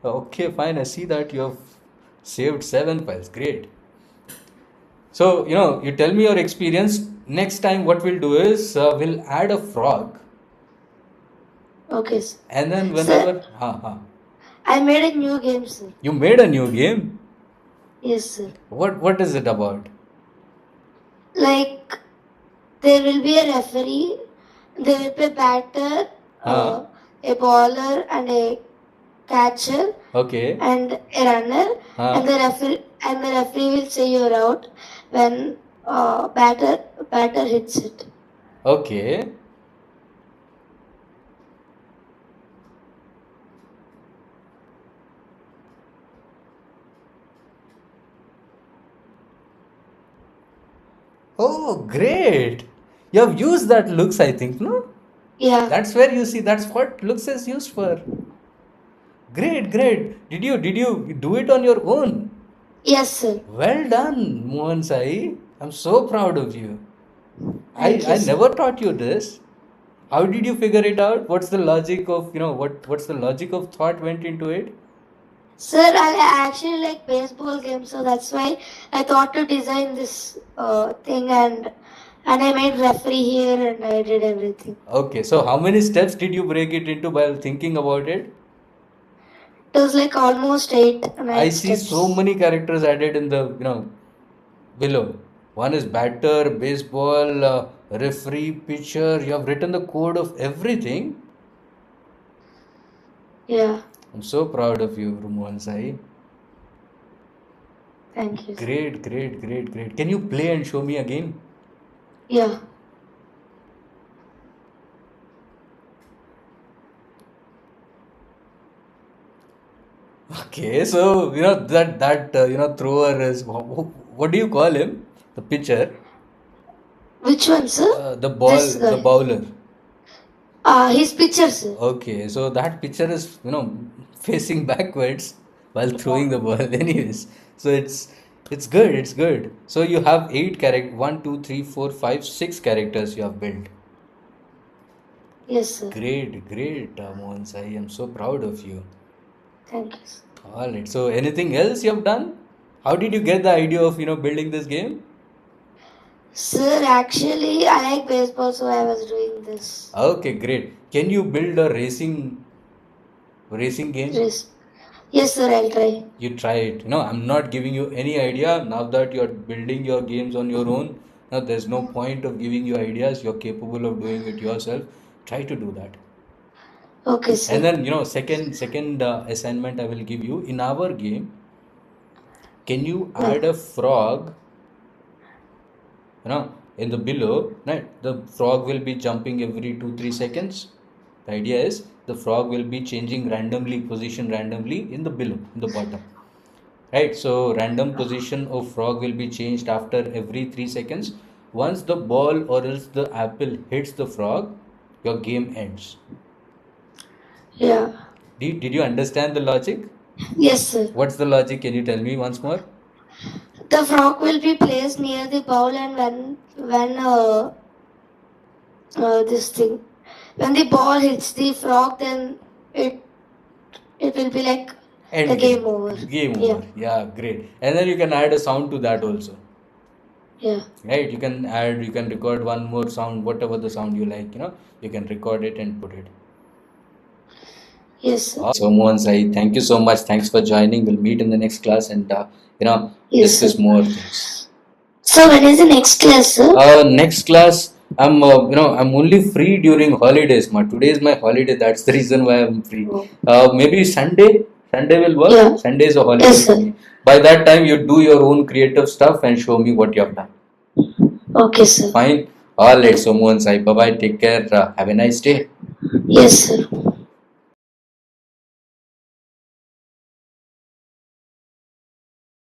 Okay, fine. I see that you have saved 7 files. Great. So, you tell me your experience. Next time, what we'll do is we'll add a frog, Okay, sir. and then Sir, whenever. I made a new game, sir. You made a new game. Yes, sir. What is it about? Like, there will be a referee, there will be a batter, Huh? a bowler, and a catcher, Okay. and a runner, Huh? and the referee will say you're out when batter hits it. Okay. Oh, great. You have used that looks, I think, no? Yeah. That's where you see, that's what looks is used for. Great, great. Did you do it on your own? Yes, sir. Well done, Mohan Sai. I'm so proud of you. Thank I you, sir. never taught you this. How did you figure it out? What's the logic of, what's the logic of thought went into it? Sir, I actually like baseball games, so that's why I thought to design this thing, and I made referee here and I did everything. Okay, so how many steps did you break it into while thinking about it? It was like almost eight, I nine see so steps. many characters added in the, below. One is batter, baseball, referee, pitcher. You have written the code of everything. Yeah. I'm so proud of you, Mohan Sai. Thank you, sir. Great, great, great, great. Can you play and show me again? Yeah. Okay, so that thrower is what do you call him? The pitcher, Which one, sir? This the guy. bowler. His picture, sir. Okay, so that pitcher is facing backwards while throwing the ball. Anyways, so it's good. It's good. So you have 8 character, 1, 2, 3, 4, 5, 6 characters you have built. Yes, sir. Great, great, Mohan Sai. I'm so proud of you. Thank you, sir. All right. So anything else you have done? How did you get the idea of building this game? Sir, actually, I like baseball, so I was doing this. Okay, great. Can you build a racing game? Yes. Yes, sir, I'll try. You try it. I'm not giving you any idea. Now that you're building your games on your own, now there's no point of giving you ideas. You're capable of doing it yourself. Try to do that. Okay, sir. And then second assignment I will give you in our game. Can you add a frog? In the below, right? The frog will be jumping every 2-3 seconds. The idea is the frog will be changing position randomly in the below, in the bottom. Right, so random position of frog will be changed after every 3 seconds. Once the ball or else the apple hits the frog, your game ends. Yeah. Did you understand the logic? Yes, sir. What's the logic? Can you tell me once more? The frog will be placed near the bowl, and when the ball hits the frog, then it will be like End the game over. Game over. Yeah, great. And then you can add a sound to that also. Yeah. Right, you can record one more sound, whatever the sound you like, you can record it and put it. Yes, sir. So Mohan Sai, thank you so much. Thanks for joining. We'll meet in the next class and Yes, discuss sir. more things. So when is the next class, sir? Next class, I'm only free during holidays. Today is my holiday. That's the reason why I'm free. Maybe Sunday. Sunday will work. Yeah. Sunday is a holiday Yes, for sir. me. By that time, you do your own creative stuff and show me what you have done. Okay, sir. Fine. All right. So Mohan Sai, bye bye. Take care. Have a nice day. Yes, sir.